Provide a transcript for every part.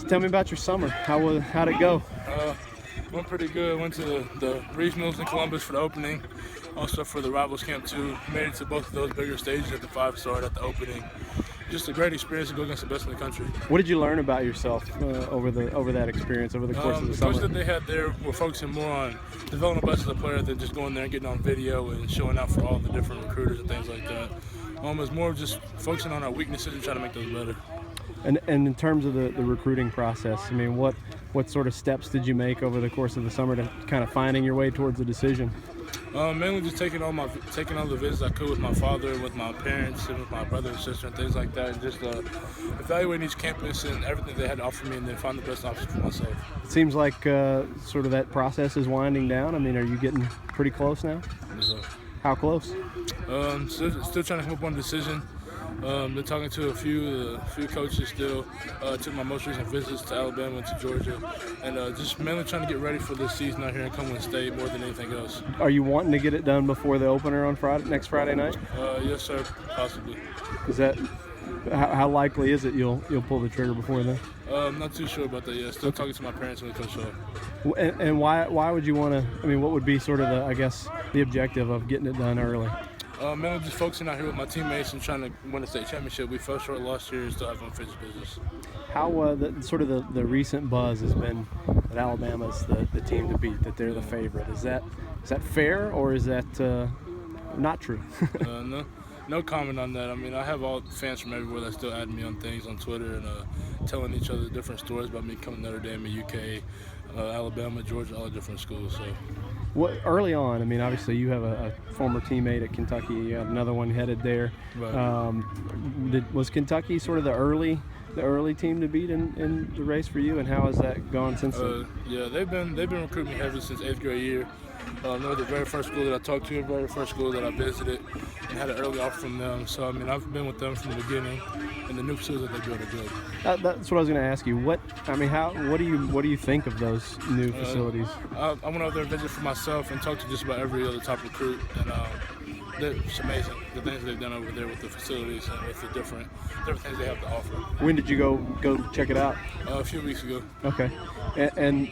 Tell me about your summer. How'd it go? Went pretty good. Went to the regionals in Columbus for the opening, also for the Rivals Camp 2. Made it to both of those bigger stages at the 5-star at the opening. Just a great experience to go against the best in the country. What did you learn about yourself over that experience over the course of the summer? The coaches that they had there were focusing more on developing us as a player than just going there and getting on video and showing out for all the different recruiters and things like that. It's more just focusing on our weaknesses and trying to make those better. And in terms of the recruiting process, I mean, what sort of steps did you make over the course of the summer to kind of finding your way towards a decision? Mainly just taking all the visits I could with my father, with my parents, and with my brother and sister and things like that, and just evaluating each campus and everything they had to offer me, and then find the best option for myself. It seems like sort of that process is winding down. I mean, are you getting pretty close now? So, how close? Still trying to come up with a decision. Been talking to a few coaches still. Took my most recent visits to Alabama and to Georgia, and just mainly trying to get ready for this season out here in Cumberland State more than anything else. Are you wanting to get it done before the opener on next Friday night? Yes, sir, possibly. Is that how likely is it you'll pull the trigger before then? I'm not too sure about that yet. Still talking to my parents when they come show up. And why would you want to? I mean, what would be sort of the objective of getting it done early? Mainly just focusing out here with my teammates and trying to win a state championship. We fell short last year and still have unfinished business. How the recent buzz has been that Alabama's the team to beat, that they're the favorite. Is that fair, or is that not true? No comment on that. I mean, I have all fans from everywhere that still add me on things on Twitter and telling each other different stories about me coming to Notre Dame in UK, Alabama, Georgia, all the different schools. So. Early on, I mean, obviously you have a former teammate at Kentucky. You have another one headed there. Right. Was Kentucky sort of the early team to beat in the race for you, and how has that gone since then? Yeah, they've been recruiting me heavy since 8th grade year. They're the very first school that I talked to, the very first school that I visited, and had an early offer from them. So, I mean, I've been with them from the beginning, and the new facilities that they build are good. That's what I was going to ask you. What do you think of those new facilities? I went over there and visited for myself and talked to just about every other top recruit, and it's amazing the things they've done over there with the facilities and with the different things they have to offer. When did you go check it out? A few weeks ago. Okay, and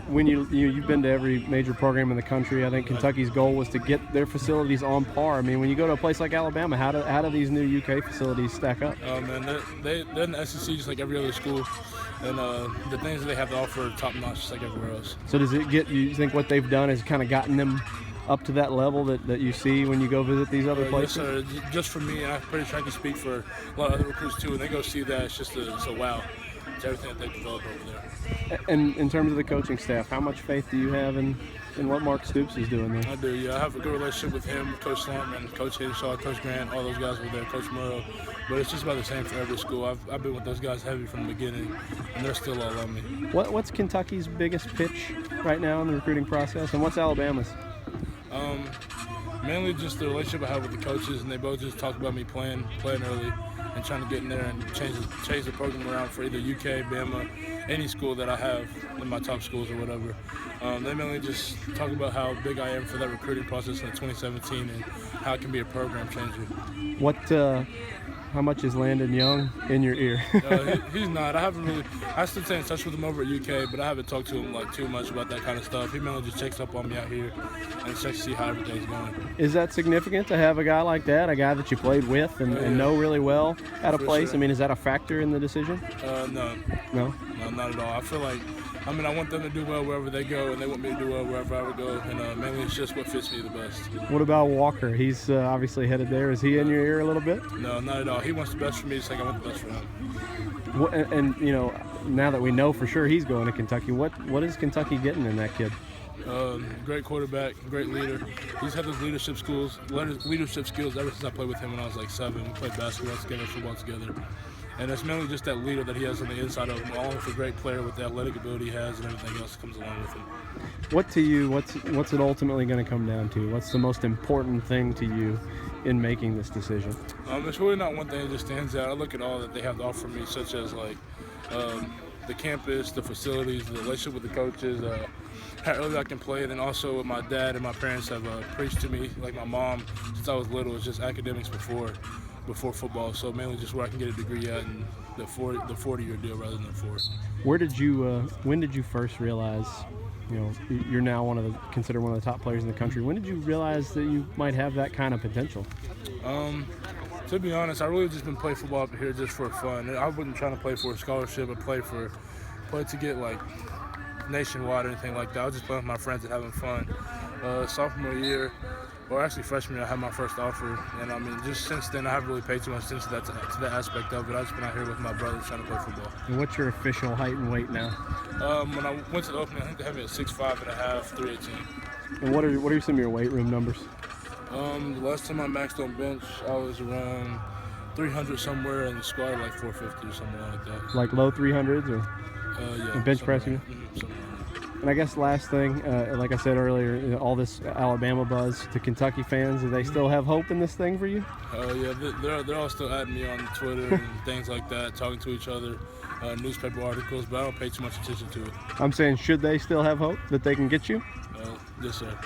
when you've been to every major program in the country, I think Kentucky's goal was to get their facilities on par. I mean, when you go to a place like Alabama, how do these new UK facilities stack up? Man, they're in the SEC just like every other school, and the things that they have to offer are top notch just like everywhere else. So you think what they've done has kind of gotten them up to that level that you see when you go visit these other places? Yes, sir. Just for me, and I'm pretty sure I can speak for a lot of other recruits too, when they go see that, it's just a wow. It's everything that they develop over there. And in terms of the coaching staff, how much faith do you have in what Mark Stoops is doing there? I do, yeah. I have a good relationship with him, Coach Slump, Coach Hinshaw, Coach Grant, all those guys were there, Coach Murrow. But it's just about the same for every school. I've been with those guys heavy from the beginning, and they're still all on me. What's Kentucky's biggest pitch right now in the recruiting process, and what's Alabama's? Mainly just the relationship I have with the coaches, and they both just talk about me playing early and trying to get in there and change the program around for either UK, Bama, any school that I have in my top schools or whatever. They mainly just talk about how big I am for that recruiting process in 2017 and how it can be a program changer. How much is Landon Young in your ear? He's not. I still stay in touch with him over at UK, but I haven't talked to him too much about that kind of stuff. He mainly just checks up on me out here and checks to see how everything's going. Is that significant to have a guy like that, a guy that you played with and know really well at a place? Sure. I mean, is that a factor in the decision? No. No? No, not at all. I feel like, I want them to do well wherever they go, and they want me to do well wherever I would go, and mainly it's just what fits me the best. What about Walker? He's obviously headed there. Is he in your ear a little bit? No, not at all. He wants the best for me just like I want the best for him. And now that we know for sure he's going to Kentucky, what is Kentucky getting in that kid? Great quarterback, great leader. He's had those leadership skills ever since I played with him when I was like 7. We played basketball together, football together. And it's mainly just that leader that he has on the inside of him, along with a great player with the athletic ability he has and everything else that comes along with him. What's it ultimately going to come down to? What's the most important thing to you in making this decision? It's really not one thing that just stands out. I look at all that they have to offer me, such as the campus, the facilities, the relationship with the coaches, how early I can play, and then also what my dad and my parents have preached to me, like my mom, since I was little. It's just academics before. before football. So mainly just where I can get a degree at, and the 40-year deal rather than 4. When did you first realize, you're now considered one of the top players in the country? When did you realize that you might have that kind of potential? To be honest, I really just been playing football up here just for fun. I wasn't trying to play for a scholarship or play to get like nationwide or anything like that. I was just playing with my friends and having fun. Sophomore year, or actually freshman year, I had my first offer, and I mean, just since then, I haven't really paid too much attention to that aspect of it. I've just been out here with my brothers trying to play football. And what's your official height and weight now? When I went to the opening, I think they had me at 6'5.5", 318. And what are some of your weight room numbers? The last time I maxed on bench, I was around 300 somewhere, and the squat like 450 or something like that. Like low 300s, or yeah. and bench pressing? And I guess last thing, like I said earlier, all this Alabama buzz to Kentucky fans, do they still have hope in this thing for you? Yeah, they're all still adding me on Twitter and things like that, talking to each other, newspaper articles, but I don't pay too much attention to it. I'm saying, should they still have hope that they can get you? Yes, sir.